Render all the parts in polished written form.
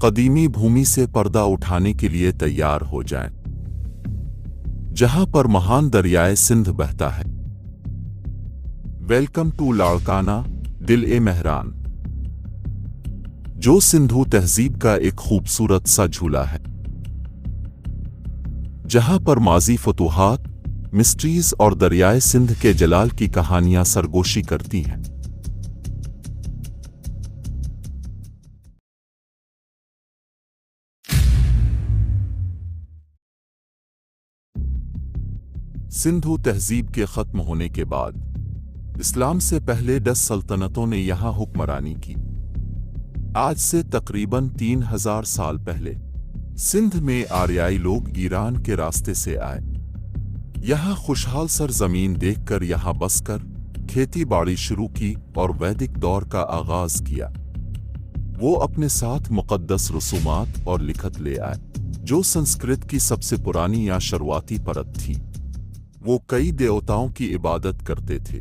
कदीमी भूमि से पर्दा उठाने के लिए तैयार हो जाएं, जहां पर महान दरियाए सिंध बहता है। वेलकम टू लाड़काना, दिल-ए-मेहरान, जो सिंधु तहजीब का एक खूबसूरत सा झूला है, जहां पर माजी फतूहात, मिस्ट्रीज और दरियाए सिंध के जलाल की कहानियां सरगोशी करती हैं। सिंधु तहजीब के खत्म होने के बाद इस्लाम से पहले 10 सल्तनतों ने यहां हुक्मरानी की। आज से तकरीबन 3000 साल पहले सिंध में आर्याई लोग ईरान के रास्ते से आए। यहां खुशहाल सरजमीन देखकर यहां बसकर खेती बाड़ी शुरू की और वैदिक दौर का आगाज किया। वो अपने साथ मुक़द्दस रसूमात और लिखत ले आए, जो संस्कृत की सबसे पुरानी या शुरुआती परत थी। वो कई देवताओं की इबादत करते थे,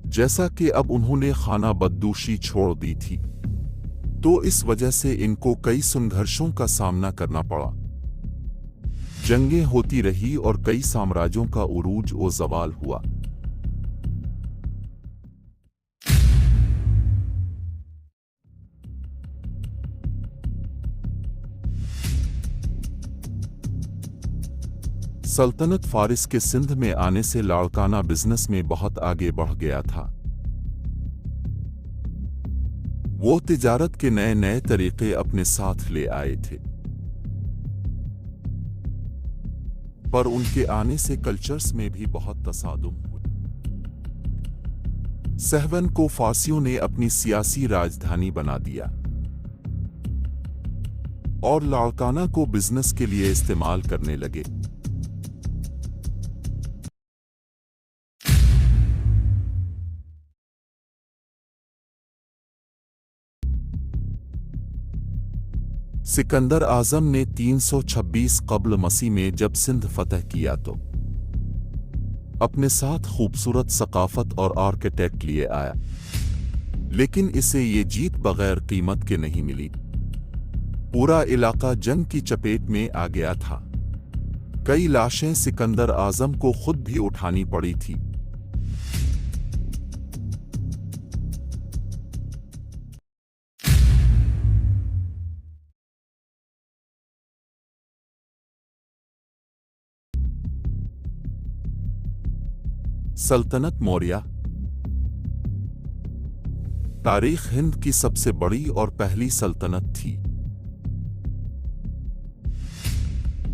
जैसा कि अब उन्होंने खाना बददूशी छोड़ दी थी, तो इस वजह से इनको कई संघर्षों का सामना करना पड़ा। जंगें होती रही और कई साम्राज्यों का उरूज और ज़वाल हुआ। सल्तनत फारिस के सिंध में आने से लाड़काना बिजनेस में बहुत आगे बढ़ गया था। वो तिजारत के नए नए तरीके अपने साथ ले आए थे, पर उनके आने से कल्चर्स में भी बहुत तसादुम हुए। सहवन को फारसियों ने अपनी सियासी राजधानी बना दिया और लाड़काना को बिजनेस के लिए इस्तेमाल करने लगे। सिकंदर आजम ने 326 कब्ल मसीह में जब सिंध फतह किया तो अपने साथ खूबसूरत सकाफत और आर्किटेक्ट लिए आया, लेकिन इसे ये जीत बगैर कीमत के नहीं मिली। पूरा इलाका जंग की चपेट में आ गया था। कई लाशें सिकंदर आजम को खुद भी उठानी पड़ी थी। सल्तनत मौर्य तारीख हिंद की सबसे बड़ी और पहली सल्तनत थी।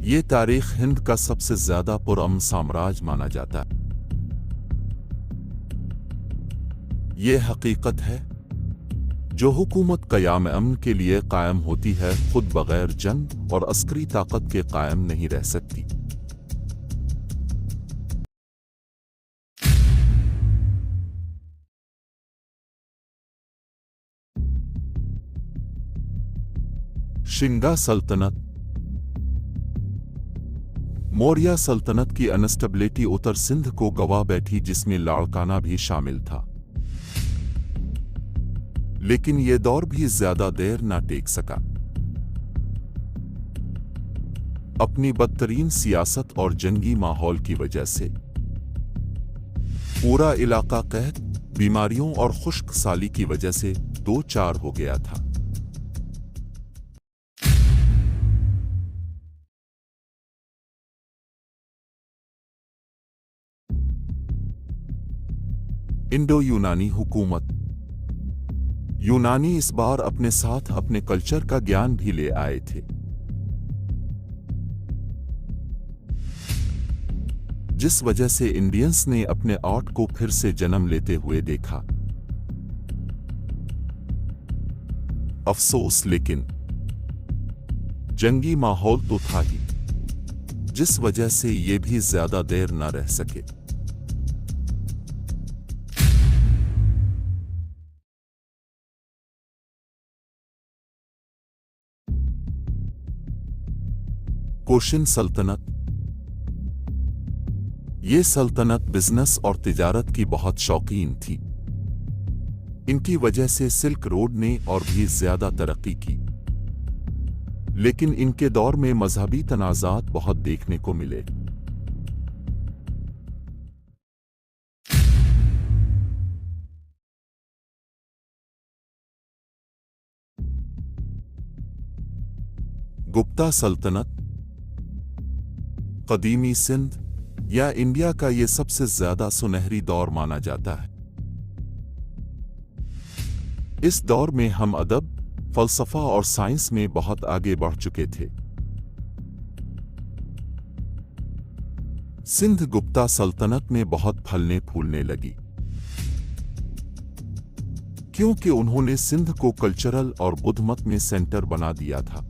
ये तारीख हिंद का सबसे ज्यादा पुरअमन साम्राज्य माना जाता है। ये हकीकत है, जो हुकूमत क़याम अमन के लिए कायम होती है, खुद बगैर जंग और अस्करी ताकत के कायम नहीं रह सकती। शिंगा सल्तनत मौर्य सल्तनत की अनस्टेबिलिटी उत्तर सिंध को गवा बैठी, जिसमें लाड़काना भी शामिल था। लेकिन यह दौर भी ज्यादा देर न टेक सका। अपनी बदतरीन सियासत और जंगी माहौल की वजह से पूरा इलाका कहत, बीमारियों और खुश्क साली की वजह से दो चार हो गया था। इंडो यूनानी हुकूमत यूनानी इस बार अपने साथ अपने कल्चर का ज्ञान भी ले आए थे, जिस वजह से इंडियंस ने अपने आर्ट को फिर से जन्म लेते हुए देखा। अफसोस, लेकिन जंगी माहौल तो था ही, जिस वजह से ये भी ज्यादा देर न रह सके। कोशिन सल्तनत ये सल्तनत बिजनेस और तिजारत की बहुत शौकीन थी। इनकी वजह से सिल्क रोड ने और भी ज्यादा तरक्की की। लेकिन इनके दौर में मजहबी तनाज़ात बहुत देखने को मिले। गुप्ता सल्तनत, कदीमी सिंध या इंडिया का ये सबसे ज्यादा सुनहरी दौर माना जाता है। इस दौर में हम अदब, फलसफा और साइंस में बहुत आगे बढ़ चुके थे। सिंध गुप्ता सल्तनत में बहुत फलने फूलने लगी क्योंकि उन्होंने सिंध को कल्चरल और बुद्ध मत में सेंटर बना दिया था।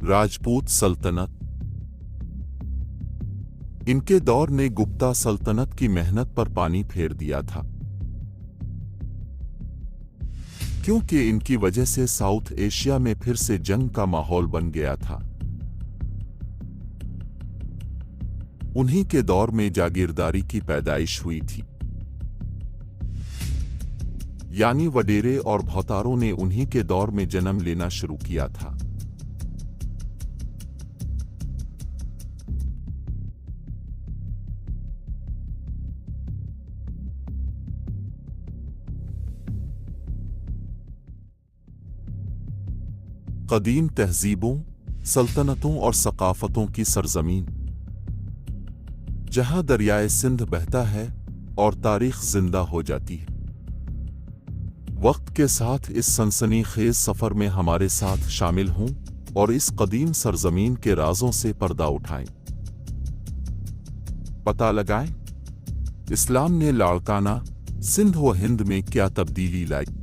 राजपूत सल्तनत, इनके दौर ने गुप्ता सल्तनत की मेहनत पर पानी फेर दिया था क्योंकि इनकी वजह से साउथ एशिया में फिर से जंग का माहौल बन गया था। उन्हीं के दौर में जागीरदारी की पैदाइश हुई थी, यानी वडेरे और भौतारों ने उन्हीं के दौर में जन्म लेना शुरू किया था। कदीम तहजीबों, सल्तनतों और सकाफतों की सरजमीन, जहां दरियाए सिंध बहता है और तारीख जिंदा हो जाती है। वक्त के साथ इस सनसनीखेज सफर में हमारे साथ शामिल हों और इस कदीम सरजमीन के राजों से पर्दा उठाएं। पता लगाएं, इस्लाम ने लाड़काना सिंध व हिंद में क्या तब्दीली लाई।